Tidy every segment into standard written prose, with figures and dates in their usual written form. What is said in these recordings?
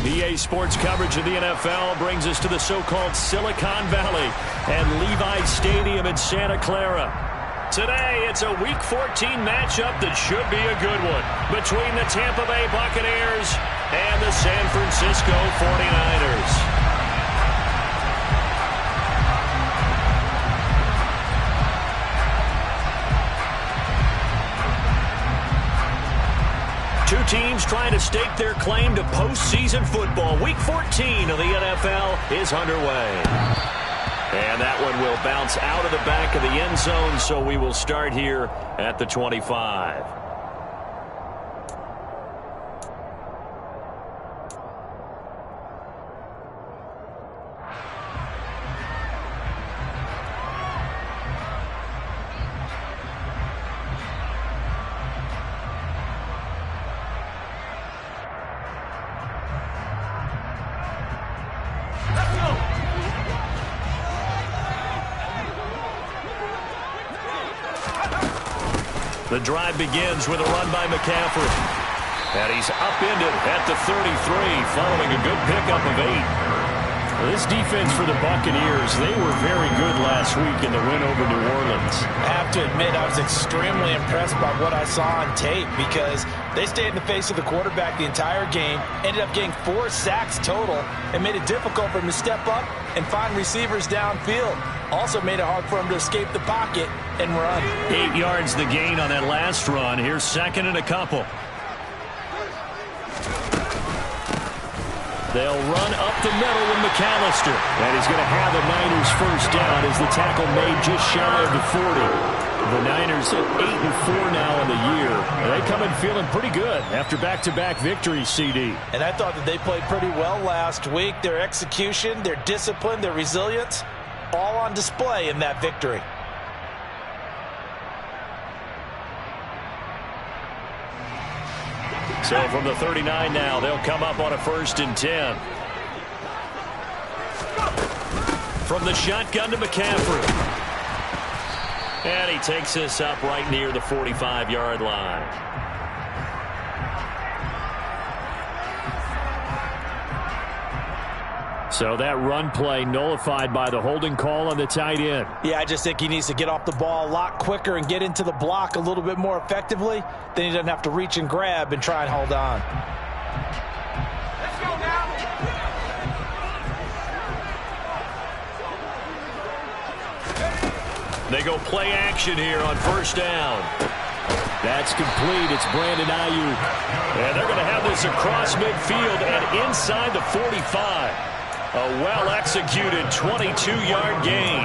EA Sports coverage of the NFL brings us to the so-called Silicon Valley and Levi's Stadium in Santa Clara. Today, it's a Week 14 matchup that should be a good one between the Tampa Bay Buccaneers and the San Francisco 49ers. Two teams trying to stake their claim to postseason football. Week 14 of the NFL is underway. And that one will bounce out of the back of the end zone, so we will start here at the 25. The drive begins with a run by McCaffrey. And he's upended at the 33 following a good pickup of 8. This defense for the Buccaneers, they were very good last week in the win over New Orleans. I have to admit, I was extremely impressed by what I saw on tape because they stayed in the face of the quarterback the entire game, ended up getting 4 sacks total, and made it difficult for him to step up and find receivers downfield. Also made it hard for him to escape the pocket and run. 8 yards the gain on that last run. Here's second and a couple. They'll run up the middle with McAllister. And he's going to have the Niners first down as the tackle made just shy of the 40. The Niners at 8-4 now in the year. They come in feeling pretty good after back-to-back victories, CD. And I thought that they played pretty well last week. Their execution, their discipline, their resilience, all on display in that victory. So from the 39 now, they'll come up on a 1st and 10. From the shotgun to McCaffrey. And he takes this up right near the 45-yard line. So that run play nullified by the holding call on the tight end. Yeah, I just think he needs to get off the ball a lot quicker and get into the block a little bit more effectively. Then he doesn't have to reach and grab and try and hold on. Let's go now. They go play action here on 1st down. That's complete. It's Brandon Ayuk. And they're going to have this across midfield and inside the 45. A well-executed 22-yard gain.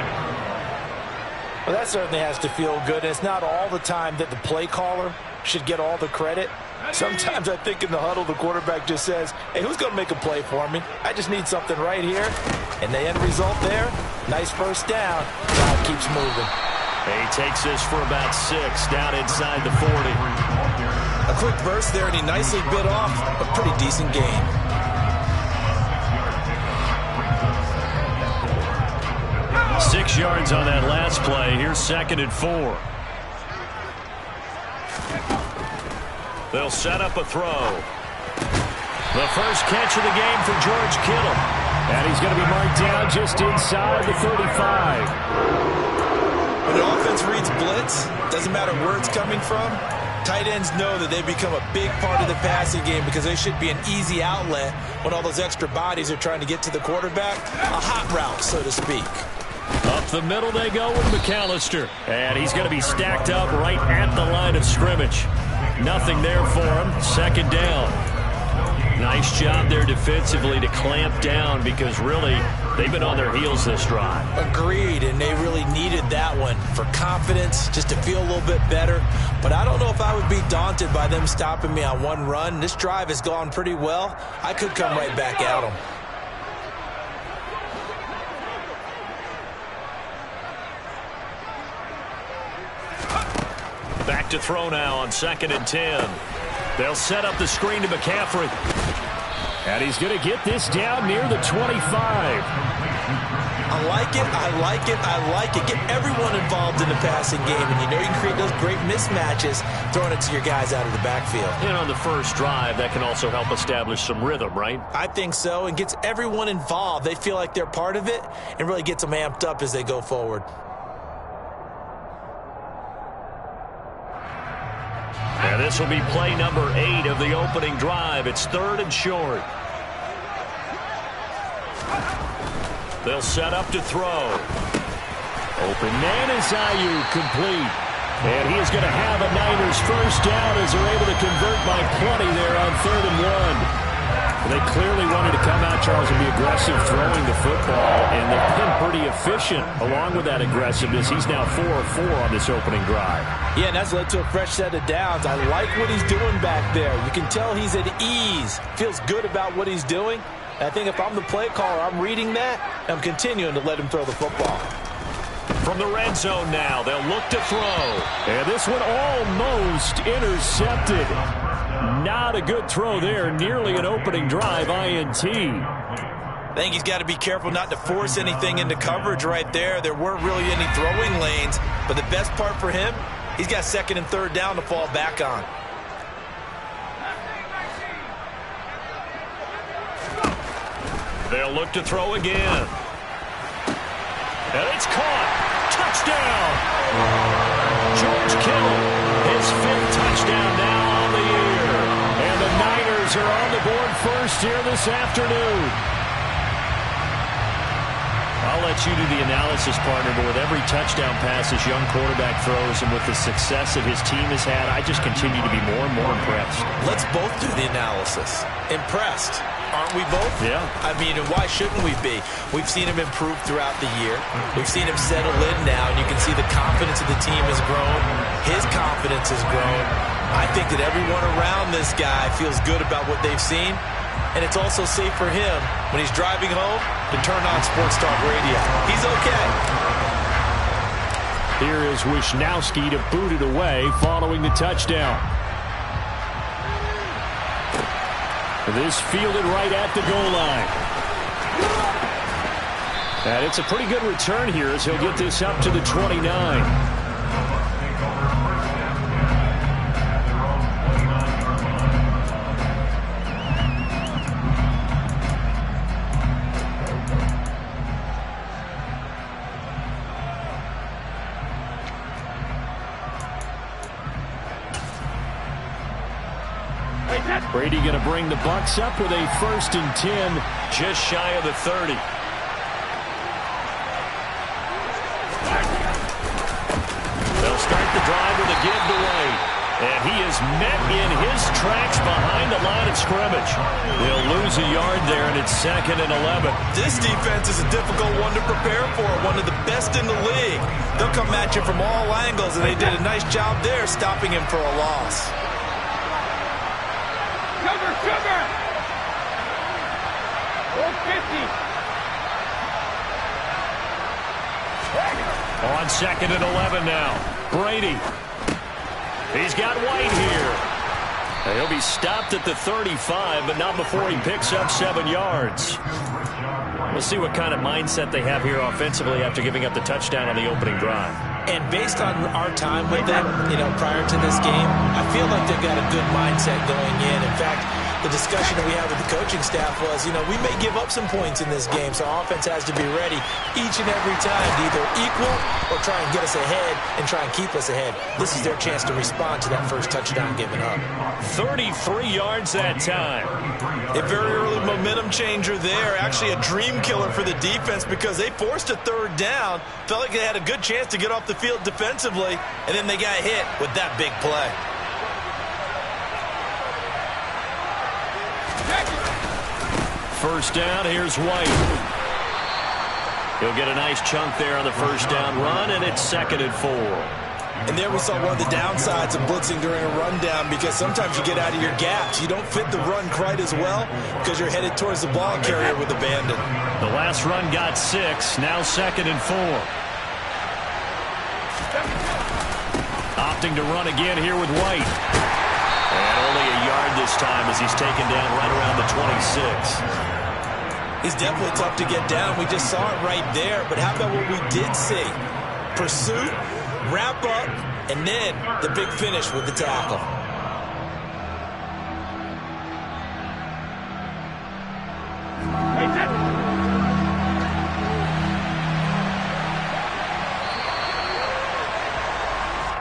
Well, that certainly has to feel good. It's not all the time that the play caller should get all the credit. Sometimes I think in the huddle, the quarterback just says, hey, who's going to make a play for me? I just need something right here. And the end result there, nice first down. God keeps moving. He takes this for about 6 down inside the 40. A quick burst there, and he nicely bit off a pretty decent gain. 6 yards on that last play. Here's 2nd and 4. They'll set up a throw. The first catch of the game for George Kittle. And he's going to be marked down just inside the 35. When an offense reads blitz, doesn't matter where it's coming from, tight ends know that they become a big part of the passing game because they should be an easy outlet when all those extra bodies are trying to get to the quarterback. A hot route, so to speak. Up the middle they go with McAllister. And he's going to be stacked up right at the line of scrimmage. Nothing there for him. 2nd down. Nice job there defensively to clamp down because really they've been on their heels this drive. Agreed, and they really needed that one for confidence, just to feel a little bit better. But I don't know if I would be daunted by them stopping me on one run. This drive has gone pretty well. I could come right back at them. Back to throw now on 2nd and 10. They'll set up the screen to McCaffrey. And he's going to get this down near the 25. I like it, I like it, I like it. Get everyone involved in the passing game, and you know you can create those great mismatches throwing it to your guys out of the backfield. And on the first drive, that can also help establish some rhythm, right? I think so, and gets everyone involved. They feel like they're part of it and really gets them amped up as they go forward. And this will be play number 8 of the opening drive. It's 3rd and short. They'll set up to throw. Open man is Ayuk, complete. And he is going to have a Niners first down as they're able to convert by plenty there on 3rd and 1. They clearly wanted to come out, Charles, and be aggressive throwing the football, and they've been pretty efficient along with that aggressiveness. He's now 4 of 4 on this opening drive. Yeah, and that's led to a fresh set of downs. I like what he's doing back there. You can tell he's at ease, feels good about what he's doing. And I think if I'm the play caller, I'm reading that, and I'm continuing to let him throw the football. From the red zone now, they'll look to throw. And this one almost intercepted. Not a good throw there. Nearly an opening drive INT. I think he's got to be careful not to force anything into coverage right there. There weren't really any throwing lanes. But the best part for him, he's got 2nd and 3rd down to fall back on. They'll look to throw again. And it's caught. Touchdown. George Kittle, his 5th touchdown now on the year. And the Niners are on the board first here this afternoon. I'll let you do the analysis, partner, but with every touchdown pass this young quarterback throws and with the success that his team has had, I just continue to be more and more impressed. Let's both do the analysis. Impressed. Aren't we both? Yeah. I mean, and why shouldn't we be? We've seen him improve throughout the year. We've seen him settle in now, and you can see the confidence of the team has grown. His confidence has grown. I think that everyone around this guy feels good about what they've seen, and it's also safe for him when he's driving home to turn on Sports Talk Radio. He's okay. Here is Wisnowski to boot it away following the touchdown. This fielded right at the goal line. And it's a pretty good return here as he'll get this up to the 29. Brady going to bring the Bucs up with a 1st and 10, just shy of the 30. They'll start the drive with a give to White. And he is met in his tracks behind the line of scrimmage. They'll lose a yard there, and it's 2nd and 11. This defense is a difficult one to prepare for, one of the best in the league. They'll come at you from all angles, and they did a nice job there stopping him for a loss. Sugar! 450. On 2nd and 11 now. Brady. He's got White here. He'll be stopped at the 35, but not before he picks up 7 yards. We'll see what kind of mindset they have here offensively after giving up the touchdown on the opening drive. And based on our time with them, prior to this game, I feel like they've got a good mindset going in. In fact, the discussion that we had with the coaching staff was, we may give up some points in this game, so our offense has to be ready each and every time to either equal or try and get us ahead and try and keep us ahead. This is their chance to respond to that first touchdown given up. 33 yards that time. A very early momentum changer there. Actually a dream killer for the defense because they forced a 3rd down. Felt like they had a good chance to get off the field defensively, and then they got hit with that big play. First down, here's White. He'll get a nice chunk there on the first down run, and it's 2nd and 4. And there we saw one of the downsides of blitzing during a rundown because sometimes you get out of your gaps. You don't fit the run quite as well because you're headed towards the ball carrier with abandon. The last run got 6, now 2nd and 4. Opting to run again here with White. And only a yard this time as he's taken down right around the 26. He's definitely tough to get down. We just saw it right there. But how about what we did see? Pursuit, wrap up, and then the big finish with the tackle.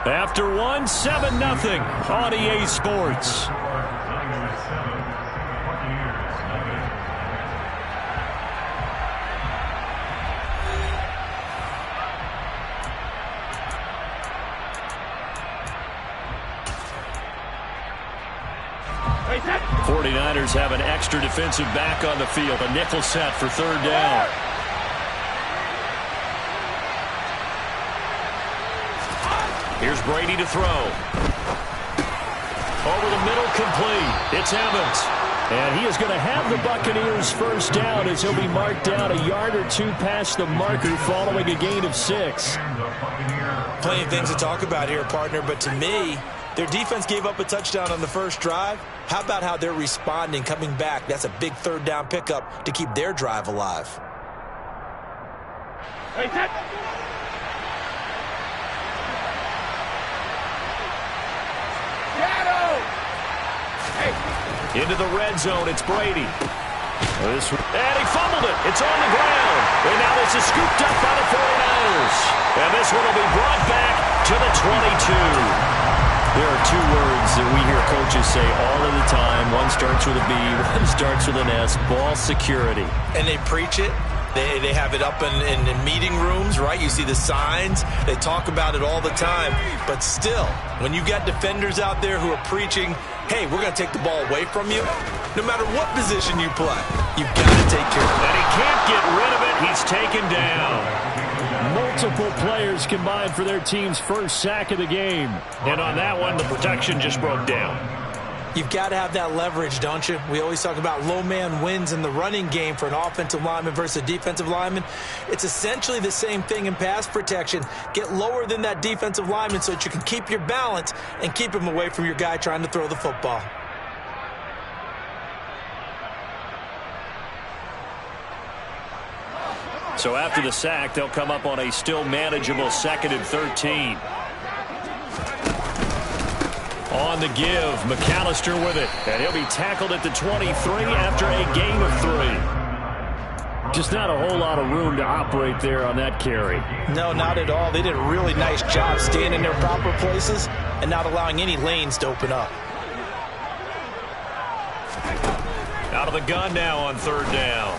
After one, 7-0 on EA Sports. '49ers have an extra defensive back on the field. A nickel set for third down. Here's Brady to throw. Over the middle, complete. It's Evans. And he is going to have the Buccaneers first down as he'll be marked down a yard or two past the marker following a gain of 6. Plenty of things to talk about here, partner, but to me, their defense gave up a touchdown on the first drive. How about how they're responding, coming back? That's a big third down pickup to keep their drive alive. Into the red zone, it's Brady. And he fumbled it. It's on the ground. And now this is scooped up by the 49ers. And this one will be brought back to the 22. There are two words that we hear coaches say all of the time. One starts with a B, one starts with an S. Ball security. And they preach it. They have it up in meeting rooms, right? You see the signs. They talk about it all the time. But still, when you got defenders out there who are preaching, hey, we're going to take the ball away from you, no matter what position you play, you've got to take care of it. And he can't get rid of it. He's taken down. Multiple players combined for their team's first sack of the game. And on that one, the protection just broke down. You've got to have that leverage, don't you? We always talk about low man wins in the running game for an offensive lineman versus a defensive lineman. It's essentially the same thing in pass protection. Get lower than that defensive lineman so that you can keep your balance and keep him away from your guy trying to throw the football. So after the sack, they'll come up on a still manageable 2nd and 13. On the give, McAllister with it. And he'll be tackled at the 23 after a gain of 3. Just not a whole lot of room to operate there on that carry. No, not at all. They did a really nice job staying in their proper places and not allowing any lanes to open up. Out of the gun now on third down.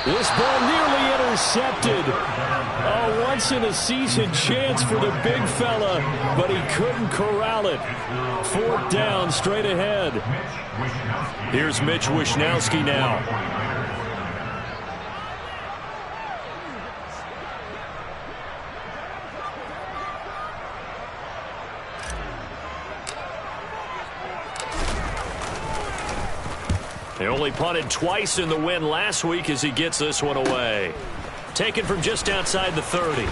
This ball nearly intercepted. A once-in-a-season chance for the big fella, but he couldn't corral it. 4th down, straight ahead. Here's Mitch Wishnowsky now. They only punted twice in the win last week as he gets this one away. Taken from just outside the 30.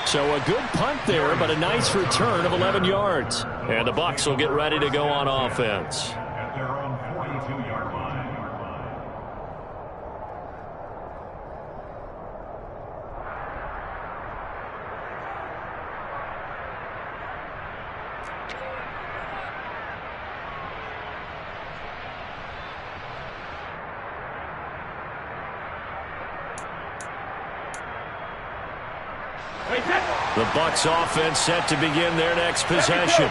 So a good punt there, but a nice return of 11 yards. And the Bucs will get ready to go on offense. At their own 42-yard line. The Bucs offense set to begin their next possession.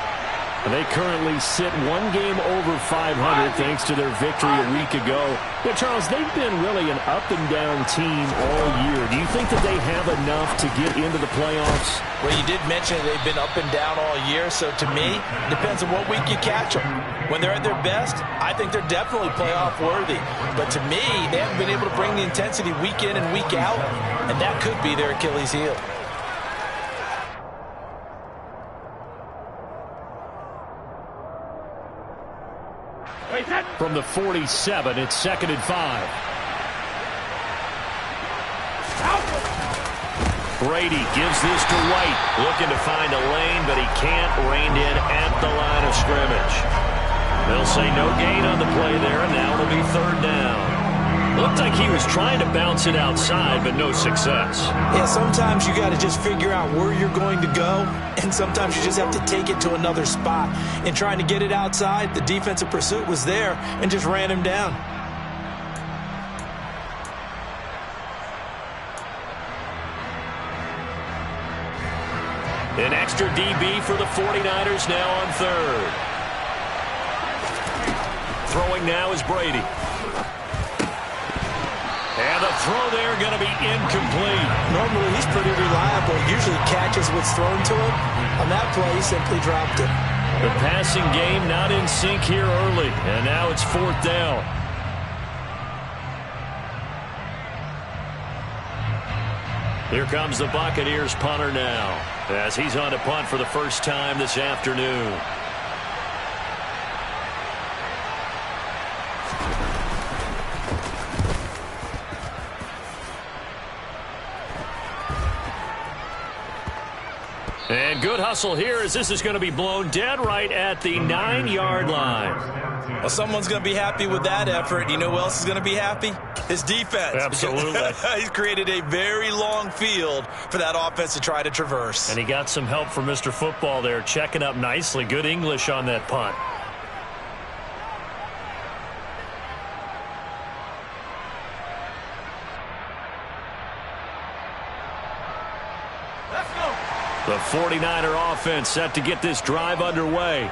They currently sit one game over 500 thanks to their victory a week ago. Yeah, Charles, they've been really an up-and-down team all year. Do you think that they have enough to get into the playoffs? Well, you did mention they've been up and down all year, so to me, it depends on what week you catch them. When they're at their best, I think they're definitely playoff worthy. But to me, they haven't been able to bring the intensity week in and week out, and that could be their Achilles heel. From the 47, it's 2nd and 5. Brady gives this to White. Looking to find a lane, but he can't. Reined in at the line of scrimmage. They'll say no gain on the play there, and now it'll be third down. Looked like he was trying to bounce it outside, but no success. Yeah, sometimes you got to just figure out where you're going to go, and sometimes you just have to take it to another spot. In trying to get it outside, the defensive pursuit was there and just ran him down. An extra DB for the 49ers now on third. Throwing now is Brady. And the throw there going to be incomplete. Normally, he's pretty reliable. Usually catches what's thrown to him. On that play, he simply dropped it. The passing game not in sync here early. And now it's fourth down. Here comes the Buccaneers punter now, as he's on to punt for the first time this afternoon. And good hustle here, as this is going to be blown dead right at the 9-yard line. Well, someone's going to be happy with that effort. You know who else is going to be happy? His defense. Absolutely. He's created a very long field for that offense to try to traverse. And he got some help from Mr. Football there, checking up nicely. Good English on that punt. The 49er offense set to get this drive underway.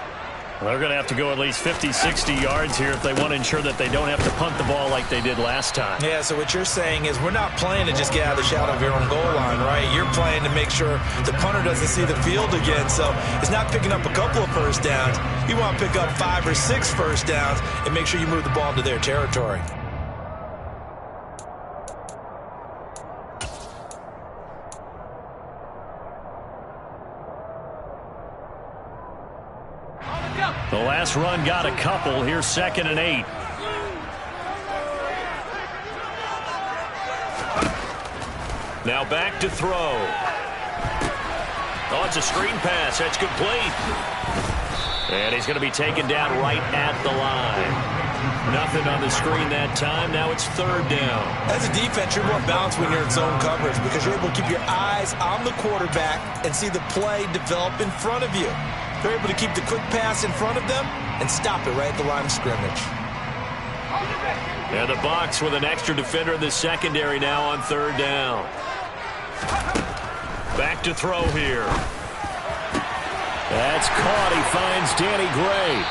They're going to have to go at least 50, 60 yards here if they want to ensure that they don't have to punt the ball like they did last time. Yeah, so what you're saying is we're not playing to just get out of the shadow of your own goal line, right? You're playing to make sure the punter doesn't see the field again. So it's not picking up a couple of first downs. You want to pick up 5 or 6 first downs and make sure you move the ball into their territory. The last run got a couple. Here's 2nd and 8. Now back to throw. Oh, it's a screen pass. That's complete. And he's going to be taken down right at the line. Nothing on the screen that time. Now it's 3rd down. As a defense, you're more balanced when you're in zone coverage because you're able to keep your eyes on the quarterback and see the play develop in front of you. They're able to keep the quick pass in front of them and stop it right at the line of scrimmage. And the Bucs with an extra defender in the secondary now on 3rd down. Back to throw here. That's caught. He finds Danny Gray.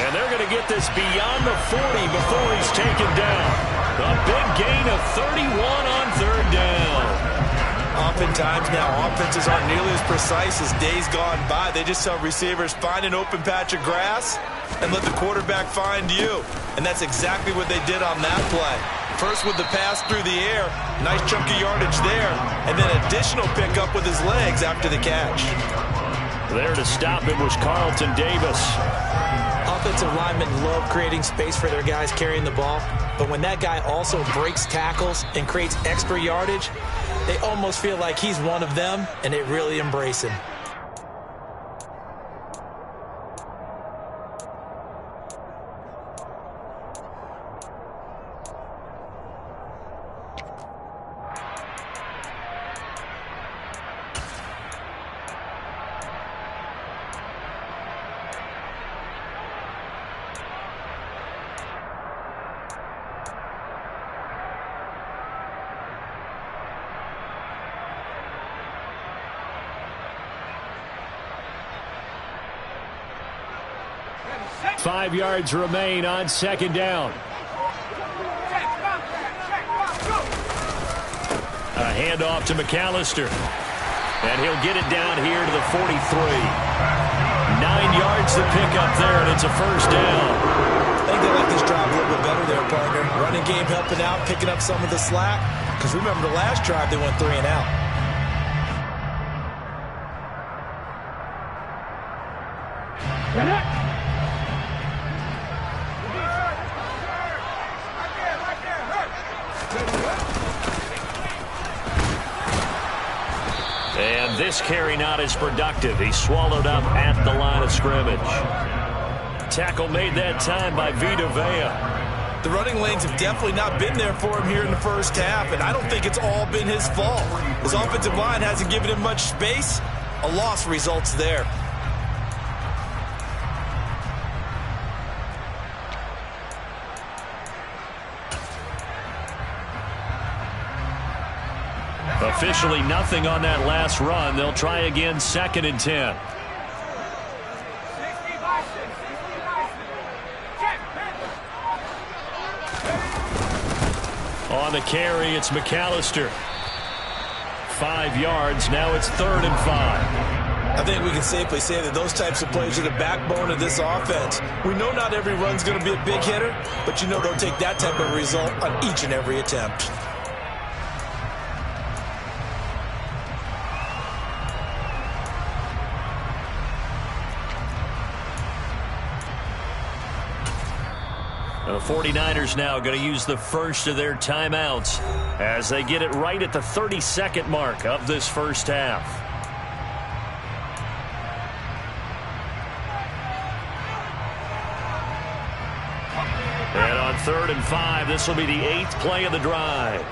And they're going to get this beyond the 40 before he's taken down. A big gain of 31 on 3rd down. Oftentimes now, offenses aren't nearly as precise as days gone by. They just tell receivers, find an open patch of grass and let the quarterback find you. And that's exactly what they did on that play. First with the pass through the air, nice chunk of yardage there, and then additional pickup with his legs after the catch. There to stop it was Carlton Davis. Offensive linemen love creating space for their guys carrying the ball, but when that guy also breaks tackles and creates extra yardage, they almost feel like he's one of them, and they really embrace him. Five yards remain on 2nd down. A handoff to McAllister. And he'll get it down here to the 43. 9 yards to pick up there, and it's a 1st down. I think they like this drive a little bit better there, partner. Running game helping out, picking up some of the slack. Because remember the last drive, they went 3 and out. And this carry not as productive. He's swallowed up at the line of scrimmage. Tackle made that time by Vita Vea. The running lanes have definitely not been there for him here in the first half, and I don't think it's all been his fault. His offensive line hasn't given him much space. A loss results there. Officially nothing on that last run. They'll try again 2nd and 10. On the carry, it's McAllister. 5 yards. Now it's 3rd and 5. I think we can safely say that those types of plays are the backbone of this offense. We know not every run's going to be a big hitter, but you know they'll take that type of result on each and every attempt. The 49ers now going to use the first of their timeouts as they get it right at the 32nd mark of this first half. And on 3rd and 5, this will be the 8th play of the drive.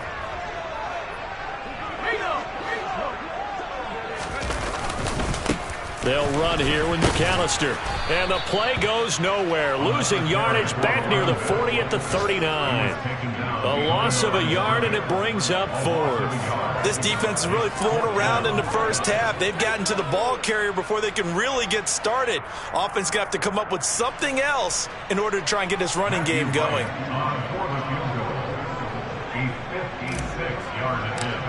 They'll run here with McAllister. And the play goes nowhere. Losing yardage back near the 40 at the 39. A loss of a yard, and it brings up 4th. This defense has really flown around in the first half. They've gotten to the ball carrier before they can really get started. Offense going to have to come up with something else in order to try and get this running game going. A 56-yard attempt.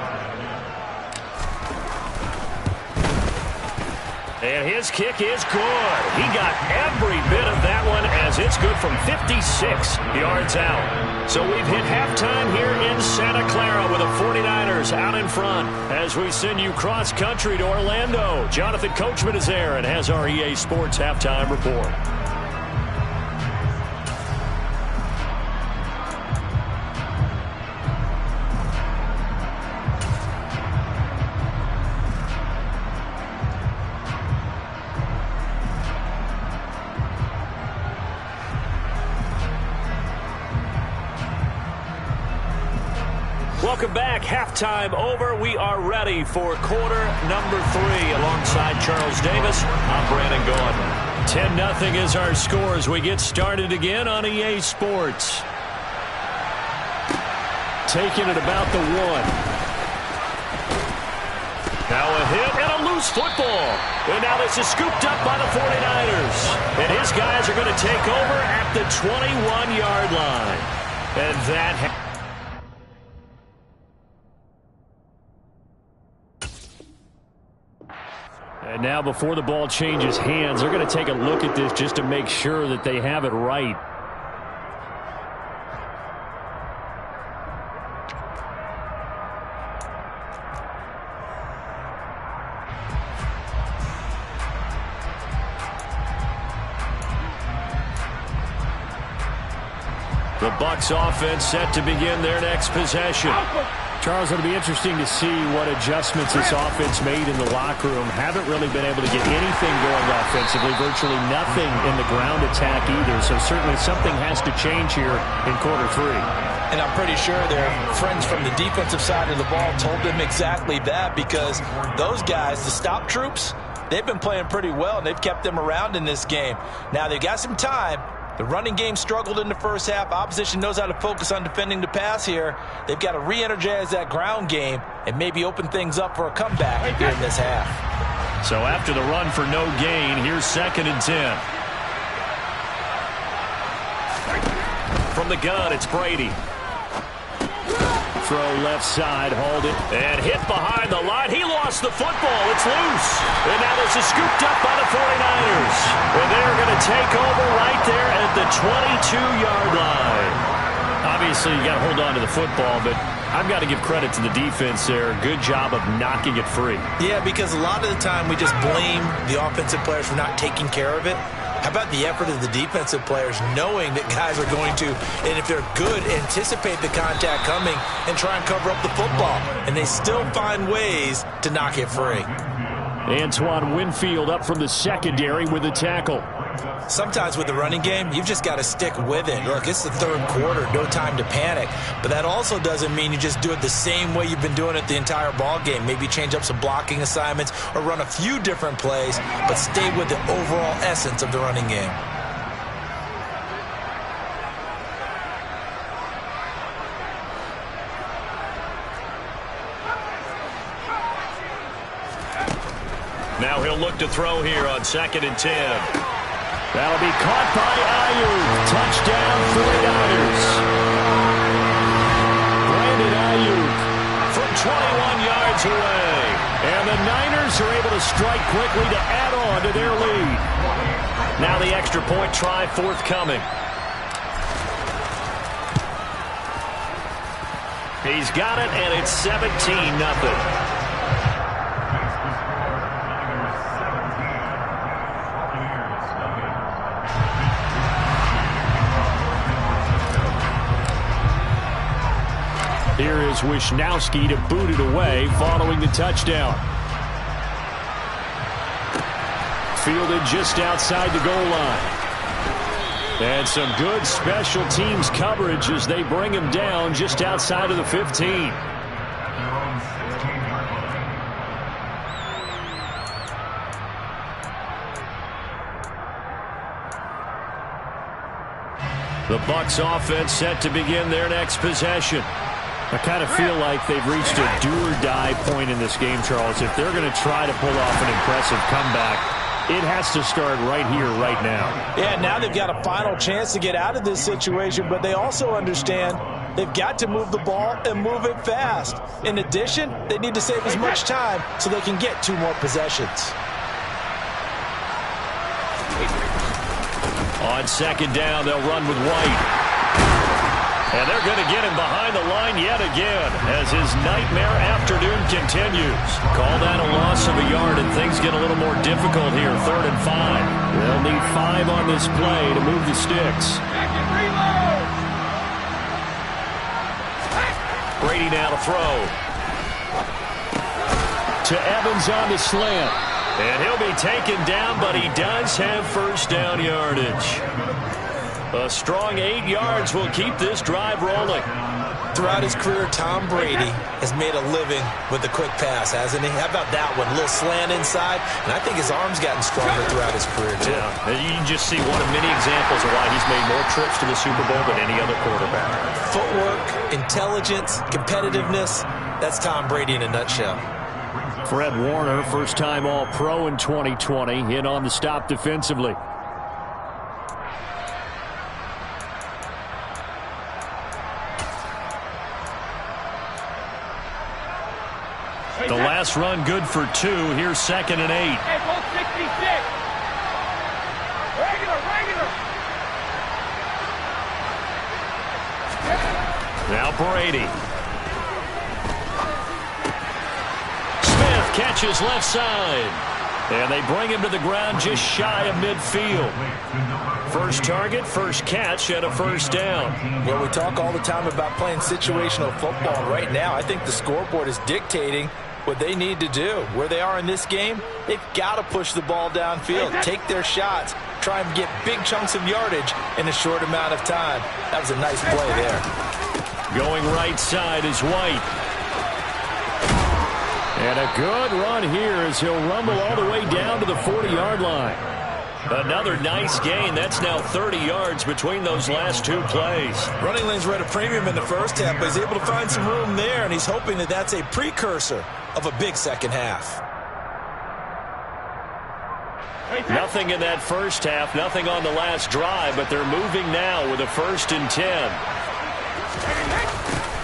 And his kick is good. He got every bit of that one as it's good from 56 yards out. So we've hit halftime here in Santa Clara with the 49ers out in front as we send you cross-country to Orlando. Jonathan Coachman is there and has our EA Sports halftime report. Welcome back. Halftime over. We are ready for quarter number 3 alongside Charles Davis. I'm Brandon Gaudin. 10-0 is our score as we get started again on EA Sports. Taking it about the 1. Now a hit and a loose football. And now this is scooped up by the 49ers. And his guys are going to take over at the 21-yard line. And that And now before the ball changes hands, they're going to take a look at this just to make sure that they have it right. The Bucs offense set to begin their next possession. Charles, it'll be interesting to see what adjustments this offense made in the locker room. Haven't really been able to get anything going offensively, virtually nothing in the ground attack either. So certainly something has to change here in quarter 3. And I'm pretty sure their friends from the defensive side of the ball told them exactly that, because those guys, the stop troops, they've been playing pretty well, and they've kept them around in this game. Now they've got some time. The running game struggled in the first half. Opposition knows how to focus on defending the pass here. They've got to re-energize that ground game and maybe open things up for a comeback here in this half. So after the run for no gain, here's 2nd and 10. From the gun, it's Brady. Throw left side, hauled it. And hit behind the line. He lost the football. It's loose. And now this is scooped up by the 49ers. And they're going to take over right there at the 22-yard line. Obviously, you got to hold on to the football, but I've got to give credit to the defense there. Good job of knocking it free. Yeah, because a lot of the time we just blame the offensive players for not taking care of it. How about the effort of the defensive players knowing that guys are going to, and if they're good, anticipate the contact coming and try and cover up the football. And they still find ways to knock it free. Antoine Winfield up from the secondary with the tackle. Sometimes with the running game, you've just got to stick with it. Look, it's the third quarter, no time to panic. But that also doesn't mean you just do it the same way you've been doing it the entire ball game. Maybe change up some blocking assignments or run a few different plays, but stay with the overall essence of the running game. Now he'll look to throw here on 2nd and 10. That'll be caught by Ayuk. Touchdown, 49ers. Brandon Ayuk From 21 yards away. And the Niners are able to strike quickly to add on to their lead. Now the extra point try forthcoming. He's got it, and it's 17-0. Here is Wisnowski to boot it away following the touchdown. Fielded just outside the goal line. And some good special teams coverage as they bring him down just outside of the 15. The Bucs offense set to begin their next possession. I kind of feel like they've reached a do-or-die point in this game, Charles. If they're going to try to pull off an impressive comeback, it has to start right here, right now. Yeah, now they've got a final chance to get out of this situation, but they also understand they've got to move the ball and move it fast. In addition, they need to save as much time so they can get 2 more possessions. On 2nd down, they'll run with White. And they're going to get him behind the line yet again as his nightmare afternoon continues. Call that a loss of a yard, and things get a little more difficult here. 3rd and 5. They'll need 5 on this play to move the sticks. Brady now to throw. To Evans on the slant. And he'll be taken down, but he does have first down yardage. A strong 8 yards will keep this drive rolling. Throughout his career, Tom Brady has made a living with the quick pass, hasn't he? How about that one? A little slant inside, and I think his arm's gotten stronger throughout his career, too. Yeah, you can just see one of many examples of why he's made more trips to the Super Bowl than any other quarterback. Footwork, intelligence, competitiveness, that's Tom Brady in a nutshell. Fred Warner, first-time All-Pro in 2020, in on the stop defensively. The last run good for 2. Here's 2nd and 8. Hey, go 66. Regular. Now Brady. Smith catches left side. And they bring him to the ground just shy of midfield. First target, first catch, and a first down. Well, we talk all the time about playing situational football. Right now, I think the scoreboard is dictating what they need to do. Where they are in this game, they've got to push the ball downfield, take their shots, try and get big chunks of yardage in a short amount of time. That was a nice play there. Going right side is White. And a good run here as he'll rumble all the way down to the 40-yard line. Another nice gain. That's now 30 yards between those last 2 plays. Running lanes were at a premium in the first half, but he's able to find some room there, and he's hoping that that's a precursor of a big second half. Nothing in that first half, nothing on the last drive, but they're moving now with a 1st and 10.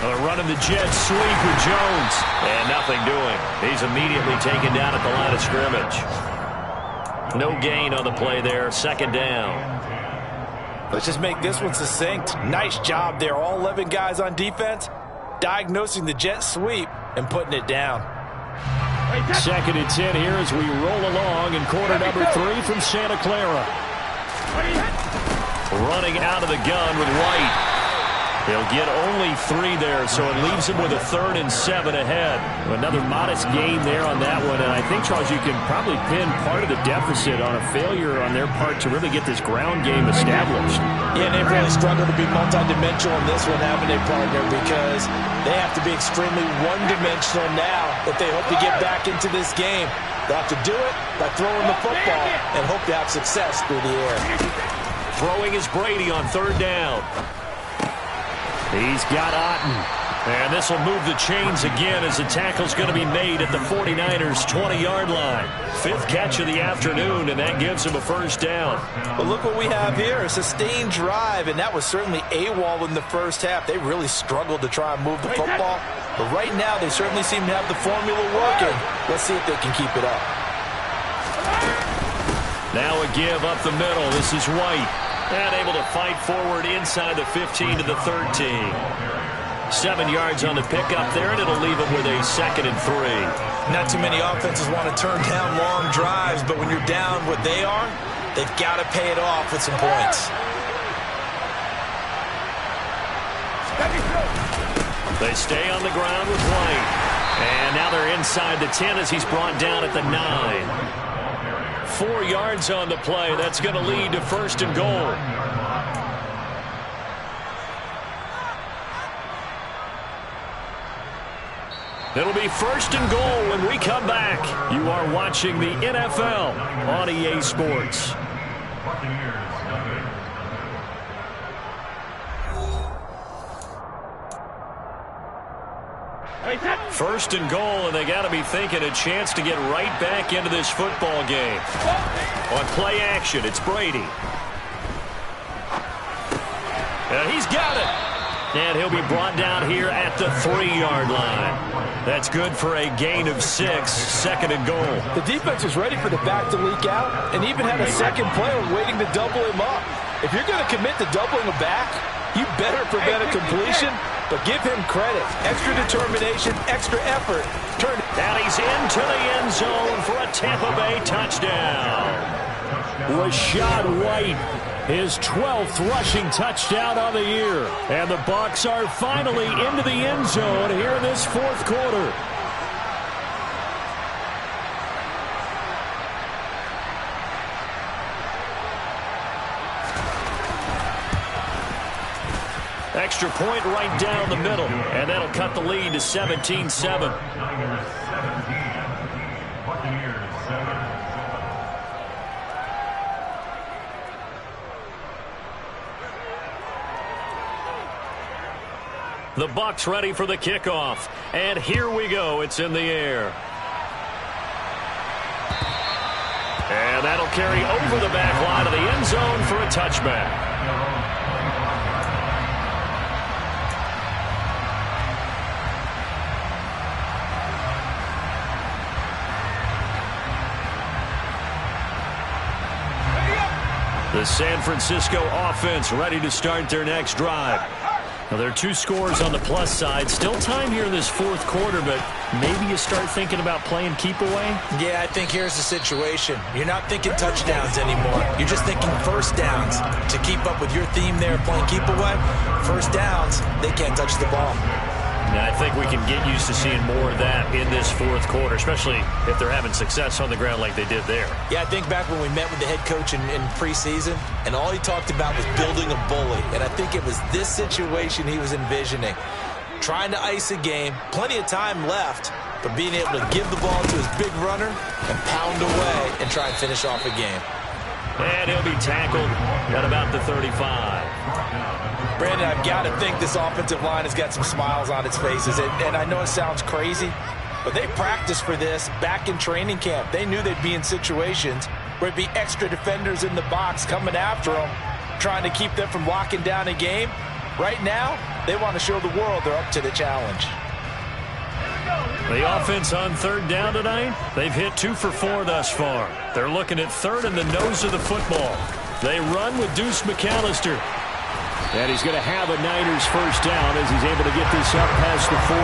Running the jet sweep with Jones. And nothing doing. He's immediately taken down at the line of scrimmage. No gain on the play there. 2nd down. Let's just make this one succinct. Nice job there. All 11 guys on defense diagnosing the jet sweep and putting it down. 2nd and 10 here as we roll along in quarter number 3 from Santa Clara. Running out of the gun with White. He'll get only 3 there, so it leaves him with a 3rd and 7 ahead. Another modest gain there on that one, and I think, Charles, you can probably pin part of the deficit on a failure on their part to really get this ground game established. Yeah, they've really struggled to be multidimensional in this one, haven't they, partner? Because they have to be extremely one-dimensional now if they hope to get back into this game. They'll have to do it by throwing the football and hope to have success through the air. Throwing is Brady on 3rd down. He's got Otten. And this will move the chains again as the tackle's going to be made at the 49ers' 20-yard line. 5th catch of the afternoon, and that gives him a 1st down. But look what we have here, a sustained drive, and that was certainly AWOL in the first half. They really struggled to try and move the football. But right now, they certainly seem to have the formula working. Let's see if they can keep it up. Now a give up the middle. This is White. And able to fight forward inside the 15 to the 13. 7 yards on the pickup there, and it'll leave him with a 2nd and 3. Not too many offenses want to turn down long drives, but when you're down what they are, they've got to pay it off with some points. They stay on the ground with White. And now they're inside the 10 as he's brought down at the 9. 4 yards on the play. That's going to lead to 1st and goal. It'll be 1st and goal when we come back. You are watching the NFL on EA Sports. First and goal, and they got to be thinking a chance to get right back into this football game. On play action, it's Brady. And he's got it. And he'll be brought down here at the 3-yard line. That's good for a gain of 6, 2nd and goal. The defense was ready for the back to leak out and even had a second player waiting to double him up. If you're going to commit to doubling a back, you better prevent a completion, but give him credit. Extra determination, extra effort. And he's into the end zone for a Tampa Bay touchdown. Rashad White, his 12th rushing touchdown of the year. And the Bucs are finally into the end zone here in this 4th quarter. Extra point right down the middle, and that'll cut the lead to 17-7. The Bucs ready for the kickoff, and here we go. It's in the air. And that'll carry over the back line of the end zone for a touchback. The San Francisco offense ready to start their next drive. Now, there are 2 scores on the plus side. Still time here in this 4th quarter, but maybe you start thinking about playing keep away? Yeah, I think here's the situation. You're not thinking touchdowns anymore. You're just thinking 1st downs. To keep up with your theme there, playing keep away, 1st downs, they can't touch the ball. Now, I think we can get used to seeing more of that in this 4th quarter, especially if they're having success on the ground like they did there. Yeah, I think back when we met with the head coach in preseason, and all he talked about was building a bully. And I think it was this situation he was envisioning. Trying to ice a game, plenty of time left, but being able to give the ball to his big runner and pound away and try and finish off a game. And he'll be tackled at about the 35. Brandon, I've got to think this offensive line has got some smiles on its faces. And I know it sounds crazy, but they practiced for this back in training camp. They knew they'd be in situations where it'd be extra defenders in the box coming after them, trying to keep them from locking down a game. Right now, they want to show the world they're up to the challenge. The offense on 3rd down tonight, they've hit 2 for 4 thus far. They're looking at 3rd and the nose of the football. They run with Deuce McAllister. And he's going to have a Niners 1st down as he's able to get this up past the 40.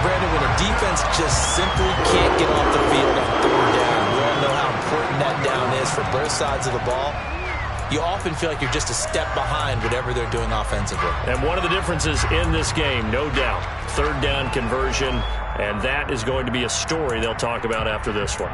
Brandon, when a defense just simply can't get off the field on 3rd down, we all know how important that down is for both sides of the ball. you often feel like you're just a step behind whatever they're doing offensively. And one of the differences in this game, no doubt, third down conversion, and that is going to be a story they'll talk about after this one.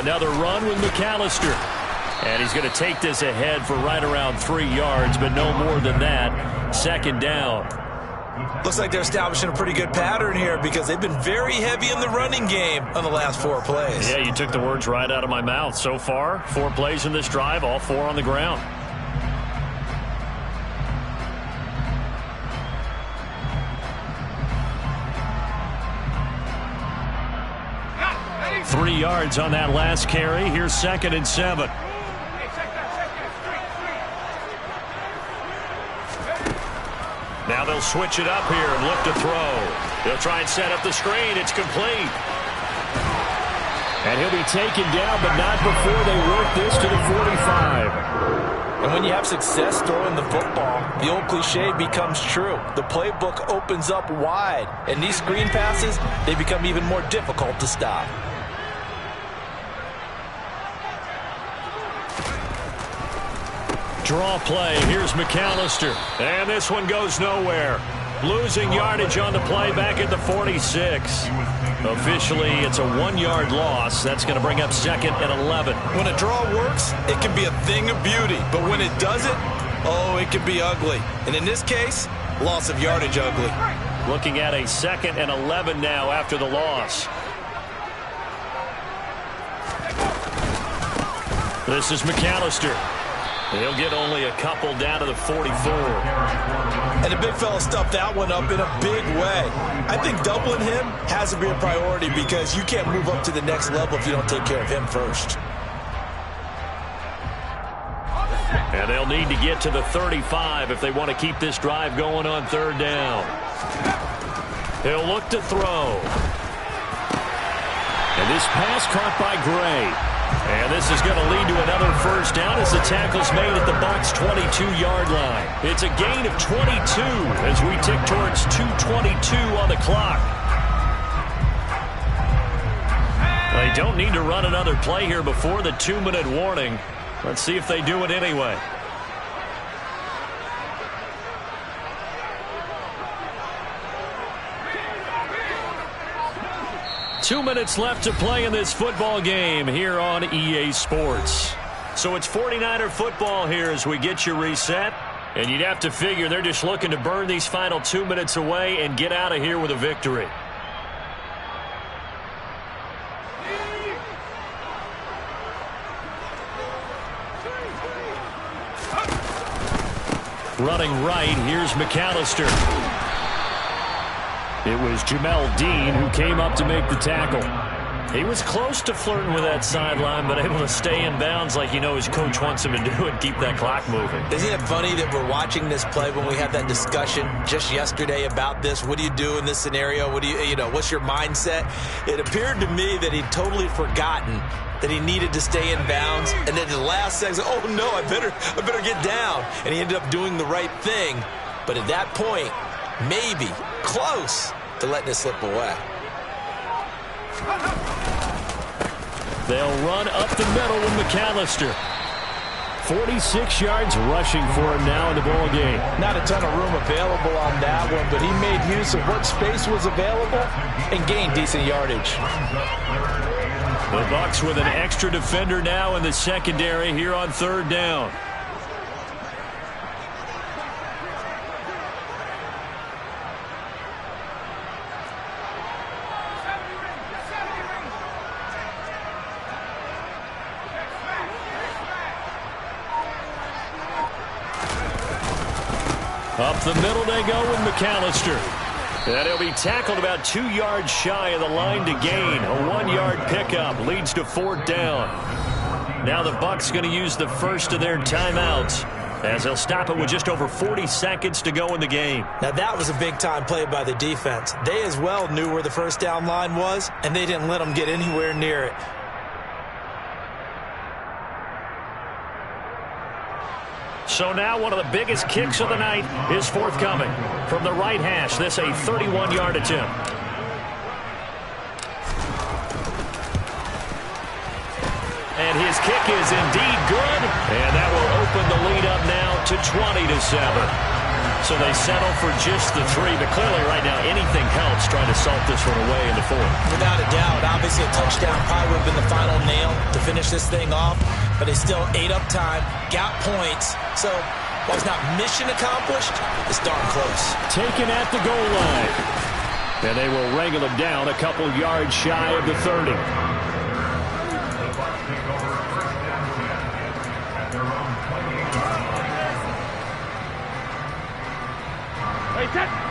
Another run with McAllister. And he's going to take this ahead for right around 3 yards, but no more than that. Second down. Looks like they're establishing a pretty good pattern here because they've been very heavy in the running game on the last 4 plays. Yeah, you took the words right out of my mouth. So far, 4 plays in this drive, all 4 on the ground. Three yards on that last carry. Here's 2nd and 7. Now they'll switch it up here and look to throw. They'll try and set up the screen. It's complete. And he'll be taken down, but not before they work this to the 45. And when you have success throwing the football, the old cliche becomes true. The playbook opens up wide, and these screen passes, they become even more difficult to stop. Draw play. Here's McAllister. And this one goes nowhere. Losing yardage on the play back at the 46. Officially, it's a 1-yard loss. That's going to bring up 2nd and 11. When a draw works, it can be a thing of beauty. But when it doesn't, oh, it can be ugly. And in this case, loss of yardage ugly. Looking at a 2nd and 11 now after the loss. This is McAllister. He'll get only a couple down to the 44. And the big fella stuffed that one up in a big way. I think doubling him has to be a priority because you can't move up to the next level if you don't take care of him first. And they'll need to get to the 35 if they want to keep this drive going on 3rd down. He'll look to throw. And this pass caught by Gray. And this is going to lead to another first down as the tackle's made at the bucs' 22-yard line. It's a gain of 22 as we tick towards 2:22 on the clock. They don't need to run another play here before the 2-minute warning. Let's see if they do it anyway. Two minutes left to play in this football game here on EA Sports. So it's 49er football here as we get you reset. And you'd have to figure they're just looking to burn these final 2 minutes away and get out of here with a victory. Running right, here's McAllister. It was Jamel Dean who came up to make the tackle. He was close to flirting with that sideline, but able to stay in bounds like you know his coach wants him to do and keep that clock moving. Isn't it funny that we're watching this play when we had that discussion just yesterday about this? What do you do in this scenario? What do you know, what's your mindset? It appeared to me that he'd totally forgotten that he needed to stay in bounds, and then the last second, oh no, I better get down. And he ended up doing the right thing. But at that point, maybe close to letting it slip away. They'll run up the middle with McAllister. 46 yards rushing for him now in the ball game. Not a ton of room available on that one, but he made use of what space was available and gained decent yardage. The Bucs with an extra defender now in the secondary here on 3rd down. Up the middle they go with McAllister. And he'll be tackled about 2 yards shy of the line to gain. A 1-yard pickup leads to 4th down. Now the Bucs going to use the first of their timeouts. as they'll stop it with just over 40 seconds to go in the game. Now, that was a big-time play by the defense. They as well knew where the first down line was, and they didn't let them get anywhere near it. So now one of the biggest kicks of the night is forthcoming. From the right hash, this a 31-yard attempt. And his kick is indeed good, and that will open the lead up now to 20-7. So they settle for just the 3, but clearly right now anything helps trying to salt this one away in the 4th. Without a doubt, obviously a touchdown probably would have been the final nail to finish this thing off, but they still ate up time, got points, so while it's not mission accomplished, it's darn close. Taken at the goal line. And they will wrangle him down a couple yards shy of the 30.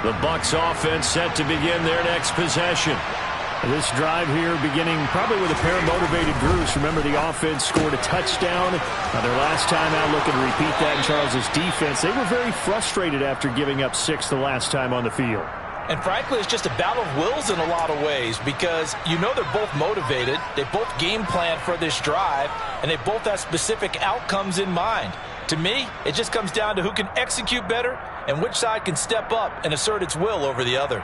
The Bucs offense set to begin their next possession. This drive here beginning probably with a pair of motivated groups. Remember, the offense scored a touchdown. Their last time out, looking to repeat that in Charles' defense. They were very frustrated after giving up 6 the last time on the field. And frankly, it's just a battle of wills in a lot of ways because you know they're both motivated. They both game plan for this drive, and they both have specific outcomes in mind. To me, it just comes down to who can execute better and which side can step up and assert its will over the other.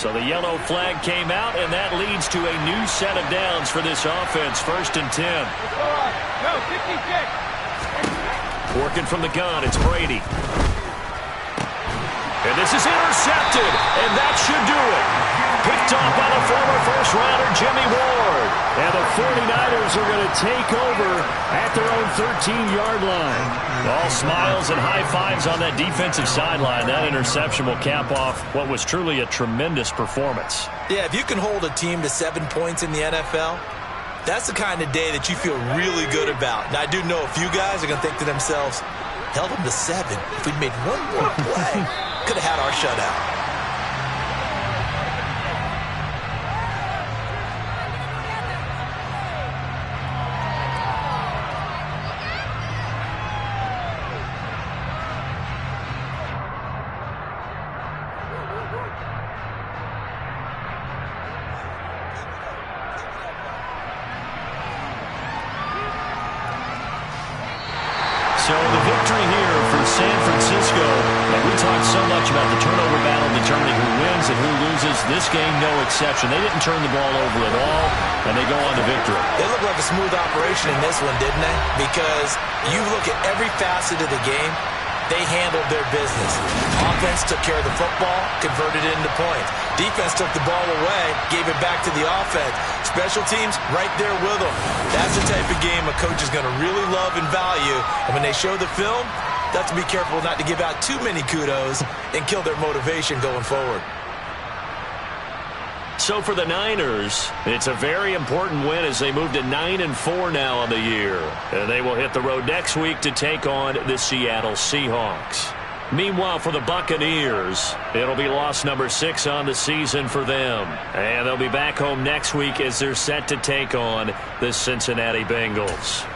So the yellow flag came out, and that leads to a new set of downs for this offense. 1st and 10. Go, 56. Working from the gun, it's Brady. And this is intercepted, and that should do it. Picked off by the former first-rounder Jimmy Ward. And the 49ers are going to take over at their own 13-yard line. All smiles and high fives on that defensive sideline. That interception will cap off what was truly a tremendous performance. Yeah, if you can hold a team to 7 points in the NFL, that's the kind of day that you feel really good about. Now, I do know a few guys are going to think to themselves, held them to 7. If we'd made one more play, could have had our shutout. So the victory here for San Francisco, and we talked so much about the turnover battle determining who wins and who loses. This game, no exception. They didn't turn the ball over at all, and they go on to victory. It looked like a smooth operation in this one, didn't it? Because you look at every facet of the game, they handled their business. Offense took care of the football, converted it into points. Defense took the ball away, gave it back to the offense. Special teams right there with them. That's the type of game a coach is going to really love and value. And when they show the film, they have to be careful not to give out too many kudos and kill their motivation going forward. So for the Niners, it's a very important win as they move to 9-4 now on the year. And they will hit the road next week to take on the Seattle Seahawks. Meanwhile, for the Buccaneers, it'll be loss number 6 on the season for them. And they'll be back home next week as they're set to take on the Cincinnati Bengals.